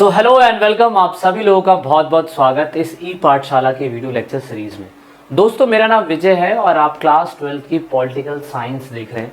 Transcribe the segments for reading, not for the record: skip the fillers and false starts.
So hello and welcome, आप सभी लोगों का बहुत बहुत स्वागत इस ई पाठशाला के वीडियो लेक्चर सीरीज में। दोस्तों, मेरा नाम विजय है और आप क्लास 12 की पॉलिटिकल साइंस देख रहे हैं।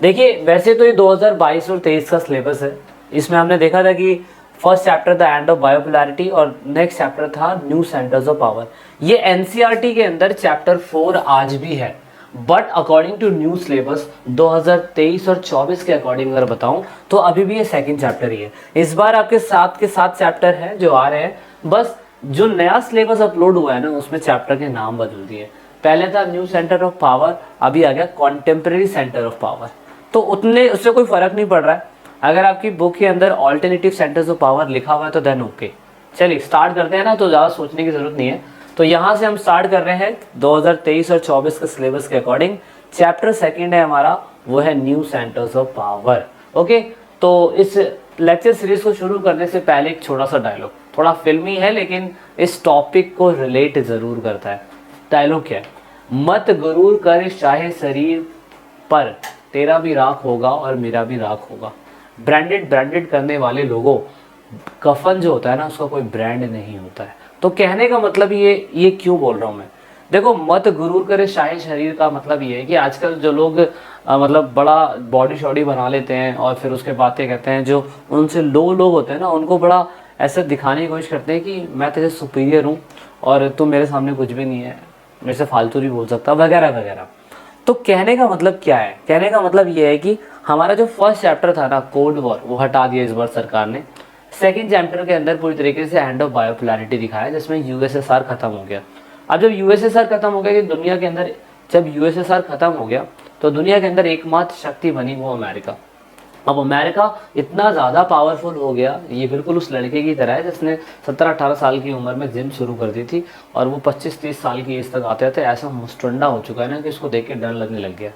देखिए, वैसे तो ये 2022 और 23 का सिलेबस है। इसमें हमने देखा था कि first chapter the end of bipolarity और नेक्स्ट चैप्टर था न्यू सेंटर्स ऑफ पावर। ये एनसीईआरटी के अंदर चैप्टर 4 आज भी है, but according to new syllabus 2023 और 24 के अकॉर्डिंग अगर बताऊं तो अभी भी ये सेकंड चैप्टर ही है। इस बार आपके साथ के 7 चैप्टर हैं जो आ रहे हैं, बस जो नया सिलेबस अपलोड हुआ है ना उसमें चैप्टर के नाम बदल दिए। पहले था न्यू सेंटर ऑफ पावर, अभी आ गया कॉन्टेम्परेरी सेंटर ऑफ पावर। तो उतने उससे कोई फर्क नहीं पड़ रहा है। अगर आपकी बुक के अंदर ऑल्टरनेटिव सेंटर्स ऑफ पावर लिखा हुआ है तो देन ओके। चलिए स्टार्ट करते हैं ना, तो ज़्यादा सोचने की जरूरत नहीं है। तो यहाँ से हम स्टार्ट कर रहे हैं 2023 और 24 के सिलेबस के अकॉर्डिंग। चैप्टर सेकंड है हमारा, वो है new centres of power. Okay, तो इस लेक्चर सीरीज को शुरू करने से पहले एक छोटा सा डायलॉग, थोड़ा फिल्मी है लेकिन इस टॉपिक को रिलेट जरूर करता है। डायलॉग क्या है? मत गुरूर कर चाहे शरीर पर, तेरा भी राख होगा और मेरा भी राख होगा। ब्रांडेड करने वाले लोगों, कफन जो होता है ना उसका कोई ब्रांड नहीं होता है। तो कहने का मतलब ये क्यों बोल रहा हूँ मैं? देखो, मत गुरूर करे शाहे शरीर का मतलब ये है कि आजकल जो लोग मतलब बड़ा बॉडी शॉडी बना लेते हैं और फिर उसके बातें कहते हैं, जो उनसे लो लोग होते हैं ना उनको बड़ा ऐसा दिखाने की कोशिश करते हैं कि मैं तेरे सुपीरियर हूँ और तुम मेरे सामने कुछ भी नहीं है, मेरे से फालतू नहीं बोल सकता वगैरह वगैरह। तो कहने का मतलब क्या है? कहने का मतलब ये है कि हमारा जो फर्स्ट चैप्टर था ना कोल्ड वॉर, वो हटा दिया इस बार सरकार ने। सेकंड चैप्टर के अंदर पूरी तरीके से एंड ऑफ बायोपोलैरिटी दिखाया, जिसमें यूएसएसआर खत्म हो गया। अब जब यूएसएसआर खत्म हो गया कि दुनिया के अंदर, जब यूएसएसआर खत्म हो गया तो दुनिया के अंदर एकमात्र शक्ति बनी वो अमेरिका। अब अमेरिका इतना ज़्यादा पावरफुल हो गया, ये बिल्कुल उस लड़के की तरह है जिसने 17-18 साल की उम्र में जिम शुरू कर दी थी और वो 25-30 साल की एज तक आते थे ऐसा मुस्टंडा हो चुका है ना कि इसको देख के डर लगने लग गया।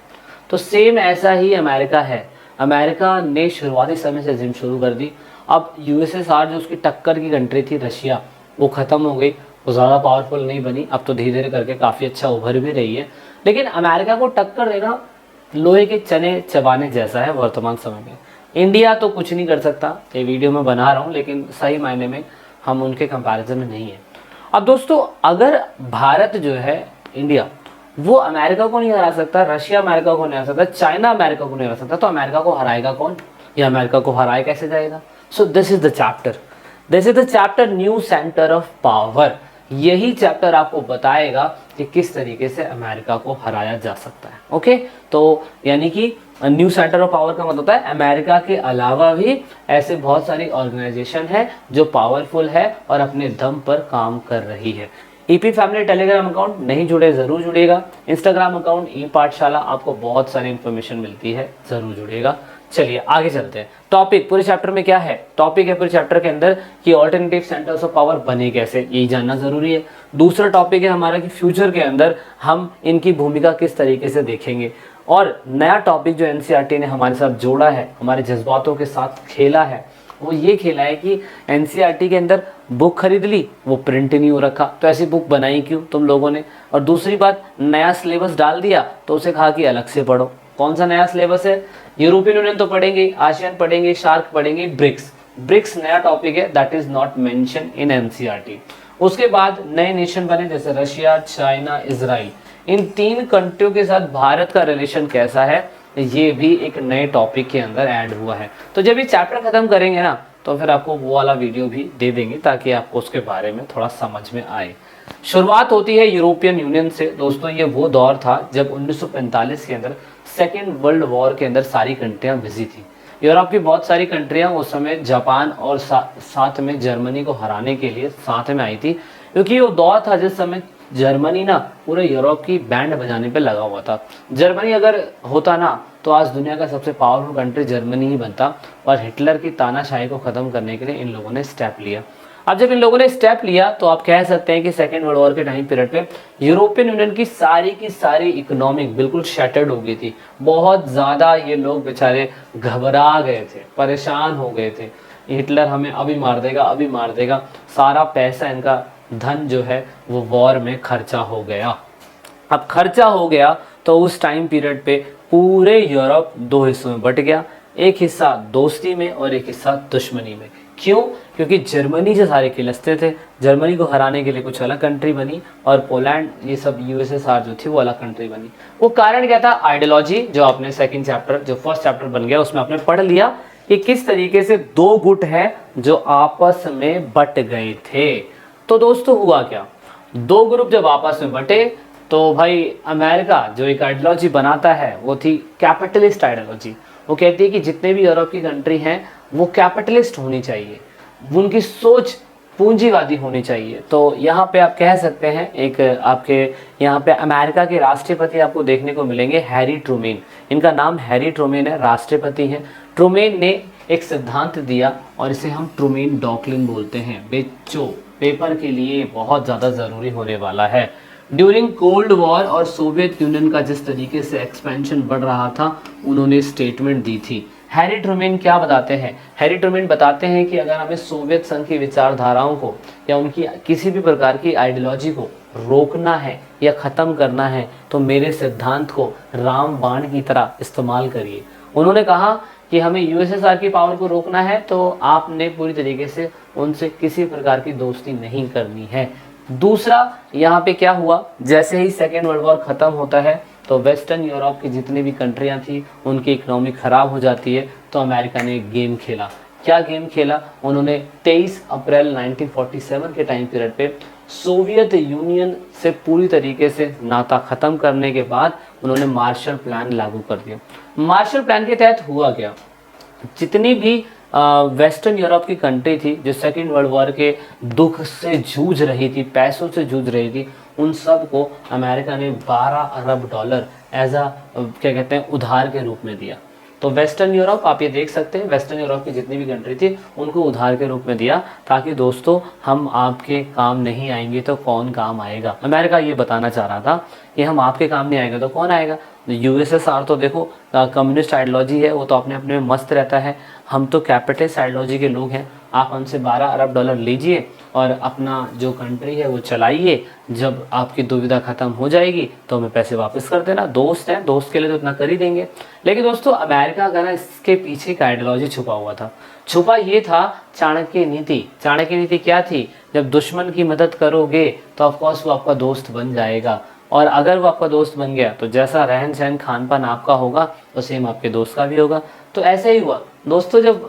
तो सेम ऐसा ही अमेरिका है। अमेरिका ने शुरुआती समय से जिम शुरू कर दी। अब यूएसएसआर जो उसकी टक्कर की कंट्री थी रशिया, वो ख़त्म हो गई, वो ज़्यादा पावरफुल नहीं बनी। अब तो धीरे धीरे करके काफ़ी अच्छा उभर भी रही है, लेकिन अमेरिका को टक्कर देना लोहे के चने चबाने जैसा है वर्तमान समय में। इंडिया तो कुछ नहीं कर सकता, ये वीडियो मैं बना रहा हूँ, लेकिन सही मायने में हम उनके कंपैरिजन में नहीं है। अब दोस्तों, अगर भारत जो है, इंडिया, वो अमेरिका को नहीं हरा सकता, रशिया अमेरिका को नहीं हरा सकता, चाइना अमेरिका को नहीं हरा सकता, तो अमेरिका को हराएगा कौन? या अमेरिका को हराए कैसे जाएगा? So this is the chapter, this is the chapter new centre of power. यही चैप्टर आपको बताएगा कि किस तरीके से अमेरिका को हराया जा सकता है। ओके, तो यानी कि न्यू सेंटर ऑफ पावर का मतलब होता है अमेरिका के अलावा भी ऐसे बहुत सारी ऑर्गेनाइजेशन है जो पावरफुल है और अपने दम पर काम कर रही है। ईपी फैमिली टेलीग्राम अकाउंट नहीं जुड़े जरूर जुड़िएगा। इंस्टाग्राम अकाउंट ई पाठशाला, आपको बहुत सारी इंफॉर्मेशन मिलती है, जरूर जुड़िएगा। चलिए आगे चलते हैं। टॉपिक पूरे चैप्टर में क्या है? टॉपिक है पूरे चैप्टर के अंदर कि ऑल्टरनेटिव सेंटर्स ऑफ पावर बने कैसे, यही जानना जरूरी है। दूसरा टॉपिक है हमारा कि फ्यूचर के अंदर हम इनकी भूमिका किस तरीके से देखेंगे। और नया टॉपिक जो एनसीईआरटी ने हमारे साथ जोड़ा है, हमारे जज्बातों के साथ खेला है, वो ये खेला है कि एनसीईआरटी के अंदर बुक खरीद ली, वो प्रिंट नहीं हो रखा, तो ऐसी बुक बनाई क्यों तुम लोगों ने? और दूसरी बात, नया सिलेबस डाल दिया तो उसे कहा कि अलग से पढ़ो। कौन सा नया सिलेबस है? यूरोपियन यूनियन तो पढ़ेंगे, आसियान पढ़ेंगे, शार्क पढ़ेंगे, ब्रिक्स नया टॉपिक है, that is not mention in NCERT. उसके बाद नए नेशन बने जैसे रशिया, चाइना, इजराइल। इन 3 कंट्रियों के साथ भारत का रिलेशन कैसा है, ये भी एक नए टॉपिक के अंदर ऐड हुआ है। तो जब ये चैप्टर खत्म करेंगे ना तो फिर आपको वो वाला वीडियो भी दे देंगे ताकि आपको उसके बारे में थोड़ा समझ में आए। शुरुआत होती है यूरोपियन यूनियन से। दोस्तों, ये वो दौर था जब 1945 के अंदर सेकेंड वर्ल्ड वॉर के अंदर सारी कंट्रियां बिजी थी। यूरोप की बहुत सारी कंट्रियां उस समय जापान और साथ में जर्मनी को हराने के लिए साथ में आई थी, क्योंकि वो दौर था जिस समय जर्मनी ना पूरे यूरोप की बैंड बजाने पे लगा हुआ था। जर्मनी अगर होता ना तो आज दुनिया का सबसे पावरफुल कंट्री जर्मनी ही बनता, और हिटलर की तानाशाही को ख़त्म करने के लिए इन लोगों ने स्टेप लिया। अब जब इन लोगों ने स्टेप लिया तो आप कह सकते हैं कि सेकेंड वर्ल्ड वॉर के टाइम पीरियड पे यूरोपियन यूनियन की सारी इकोनॉमिक बिल्कुल शैटर्ड हो गई थी। बहुत ज़्यादा ये लोग बेचारे घबरा गए थे, परेशान हो गए थे। हिटलर हमें अभी मार देगा, अभी मार देगा। सारा पैसा, इनका धन जो है वो वॉर में खर्चा हो गया। अब खर्चा हो गया तो उस टाइम पीरियड पे पूरे यूरोप 2 हिस्सों में बट गया। एक हिस्सा दोस्ती में और एक हिस्सा दुश्मनी में। क्यों? क्योंकि जर्मनी से सारे खिलस्ते थे, जर्मनी को हराने के लिए कुछ अलग कंट्री बनी और पोलैंड ये सब यूएसएसआर जो थी वो अलग कंट्री बनी। वो कारण क्या था? आइडियोलॉजी, जो आपने सेकंड चैप्टर, जो फर्स्ट चैप्टर बन गया उसमें आपने पढ़ लिया कि किस तरीके से दो गुट है जो आपस में बट गए थे। तो दोस्तों हुआ क्या, दो ग्रुप जब आपस में बटे तो भाई अमेरिका जो एक आइडियोलॉजी बनाता है वो थी कैपिटलिस्ट आइडियोलॉजी। वो कहती है कि जितने भी यूरोप की कंट्री हैं वो कैपिटलिस्ट होनी चाहिए, उनकी सोच पूंजीवादी होनी चाहिए। तो यहाँ पे आप कह सकते हैं एक आपके यहाँ पे अमेरिका के राष्ट्रपति आपको देखने को मिलेंगे हैरी ट्रूमैन। इनका नाम हैरी ट्रूमैन है, राष्ट्रपति हैं। ट्रूमैन ने एक सिद्धांत दिया और इसे हम ट्रूमैन डॉक्ट्रिन बोलते हैं। बच्चों पेपर के लिए बहुत ज़्यादा ज़रूरी होने वाला है। ड्यूरिंग कोल्ड वॉर और सोवियत यूनियन का जिस तरीके से एक्सपेंशन बढ़ रहा था, उन्होंने स्टेटमेंट दी थी। हैरी ट्रूमैन क्या बताते हैं? हैरी ट्रूमैन बताते हैं कि अगर हमें सोवियत संघ की विचारधाराओं को या उनकी किसी भी प्रकार की आइडियोलॉजी को रोकना है या ख़त्म करना है तो मेरे सिद्धांत को रामबाण की तरह इस्तेमाल करिए। उन्होंने कहा कि हमें यूएसएसआर की पावर को रोकना है तो आपने पूरी तरीके से उनसे किसी प्रकार की दोस्ती नहीं करनी है। दूसरा यहाँ पे क्या हुआ, जैसे ही सेकेंड वर्ल्ड वॉर ख़त्म होता है तो वेस्टर्न यूरोप की जितनी भी कंट्रियाँ थी उनकी इकोनॉमी ख़राब हो जाती है। तो अमेरिका ने एक गेम खेला। क्या गेम खेला? उन्होंने 23 अप्रैल 1947 के टाइम पीरियड पे सोवियत यूनियन से पूरी तरीके से नाता ख़त्म करने के बाद उन्होंने मार्शल प्लान लागू कर दिया। मार्शल प्लान के तहत हुआ क्या, जितनी भी वेस्टर्न यूरोप की कंट्री थी जो सेकेंड वर्ल्ड वॉर के दुख से जूझ रही थी, पैसों से जूझ रही थी, उन सब को अमेरिका ने 12 अरब डॉलर एज आ क्या कहते हैं उधार के रूप में दिया। तो वेस्टर्न यूरोप आप ये देख सकते हैं, वेस्टर्न यूरोप की जितनी भी कंट्री थी उनको उधार के रूप में दिया ताकि दोस्तों हम आपके काम नहीं आएंगे तो कौन काम आएगा। अमेरिका ये बताना चाह रहा था कि हम आपके काम नहीं आएगा तो कौन आएगा। यूएसएसआर तो देखो कम्युनिस्ट आइडियोलॉजी है, वो तो अपने अपने में मस्त रहता है। हम तो कैपिटलिस्ट आइडियोलॉजी के लोग हैं। आप हमसे 12 अरब डॉलर लीजिए और अपना जो कंट्री है वो चलाइए। जब आपकी दुविधा खत्म हो जाएगी तो हमें पैसे वापस कर देना। दोस्त हैं, दोस्त के लिए तो इतना कर ही देंगे। लेकिन दोस्तों अमेरिका का ना इसके पीछे का आइडियोलॉजी छुपा हुआ था। छुपा ये था चाणक्य नीति। चाणक्य नीति क्या थी? जब दुश्मन की मदद करोगे तो ऑफकोर्स वो आपका दोस्त बन जाएगा, और अगर वो आपका दोस्त बन गया तो जैसा रहन सहन खान पान आपका होगा तो सेम आपके दोस्त का भी होगा। तो ऐसे ही हुआ दोस्तों। जब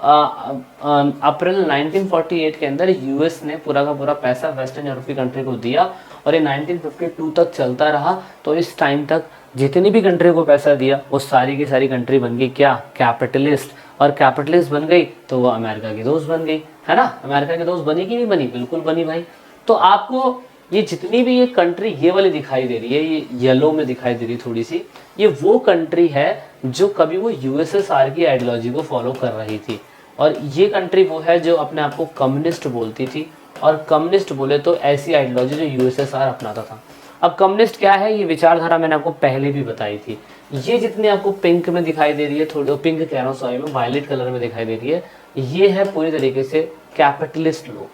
अप्रैल 1948 के अंदर यूएस ने पूरा का पूरा पैसा वेस्टर्न यूरोपीय कंट्री को दिया और ये 1952 तक चलता रहा। तो इस टाइम तक जितनी भी कंट्री को पैसा दिया वो सारी की सारी कंट्री बन गई क्या? कैपिटलिस्ट। और कैपिटलिस्ट बन गई तो वो अमेरिका की दोस्त बन गई, है ना। अमेरिका की दोस्त बनी कि नहीं बनी? बिल्कुल बनी भाई। तो आपको ये जितनी भी ये कंट्री ये वाली दिखाई दे रही है, ये येलो में दिखाई दे रही है थोड़ी सी, ये वो कंट्री है जो कभी वो यूएसएसआर की आइडियोलॉजी को फॉलो कर रही थी। और ये कंट्री वो है जो अपने आप को कम्युनिस्ट बोलती थी। और कम्युनिस्ट बोले तो ऐसी आइडियोलॉजी जो यूएसएसआर अपनाता था। अब कम्युनिस्ट क्या है, ये विचारधारा मैंने आपको पहले भी बताई थी। ये जितनी आपको पिंक में दिखाई दे रही है, थोड़ी पिंक कह रहा हूँ सॉरी, में वायलेट कलर में दिखाई दे रही है, ये है पूरी तरीके से कैपिटलिस्ट लोग।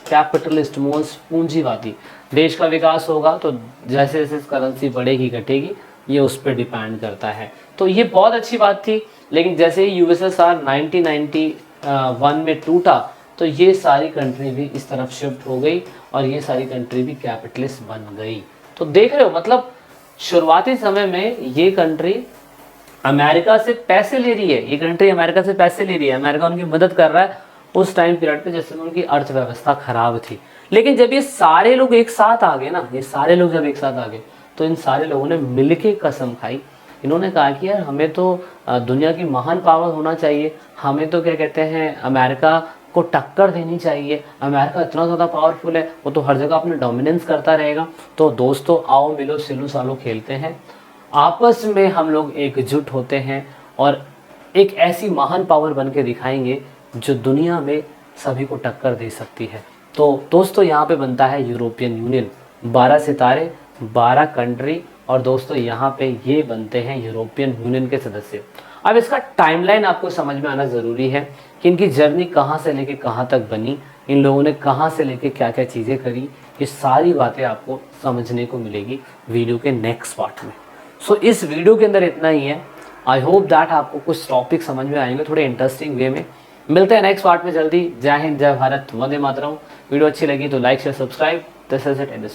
कैपिटलिस्ट मींस पूंजीवादी। देश का विकास होगा तो जैसे जैसे करेंसी बढ़ेगी घटेगी, ये उस पर डिपेंड करता है। तो ये बहुत अच्छी बात थी। लेकिन जैसे ही यूएसएसआर 1991 में टूटा तो ये सारी कंट्री भी इस तरफ शिफ्ट हो गई और ये सारी कंट्री भी कैपिटलिस्ट बन गई। तो देख रहे हो, मतलब शुरुआती समय में ये कंट्री अमेरिका से पैसे ले रही है, ये कंट्री अमेरिका से पैसे ले रही है, अमेरिका उनकी मदद कर रहा है उस टाइम पीरियड पे जैसे उनकी अर्थव्यवस्था खराब थी। लेकिन जब ये सारे लोग एक साथ आ गए ना, ये सारे लोग जब एक साथ आ गए तो इन सारे लोगों ने मिलके कसम खाई। इन्होंने कहा कि यार हमें तो दुनिया की महान पावर होना चाहिए, हमें तो क्या कहते हैं अमेरिका को टक्कर देनी चाहिए। अमेरिका इतना ज़्यादा पावरफुल है, वो तो हर जगह अपने डोमिनेंस करता रहेगा। तो दोस्तों आओ मिलो सिलो सालो खेलते हैं, आपस में हम लोग एकजुट होते हैं और एक ऐसी महान पावर बन के दिखाएंगे जो दुनिया में सभी को टक्कर दे सकती है। तो दोस्तों यहाँ पे बनता है यूरोपियन यूनियन, 12 सितारे, 12 कंट्री, और दोस्तों यहाँ पे ये बनते हैं यूरोपियन यूनियन के सदस्य। अब इसका टाइमलाइन आपको समझ में आना ज़रूरी है कि इनकी जर्नी कहाँ से लेके कहाँ तक बनी, इन लोगों ने कहाँ से लेके क्या क्या चीज़ें करी, ये सारी बातें आपको समझने को मिलेगी वीडियो के नेक्स्ट पार्ट में। सो इस वीडियो के अंदर इतना ही है। आई होप दैट आपको कुछ टॉपिक समझ में आएंगे थोड़े इंटरेस्टिंग वे में। मिलते हैं नेक्स्ट पार्ट में जल्दी। जय हिंद, जय भारत, वंदे मातरम। वीडियो अच्छी लगी तो like share subscribe. This is it in this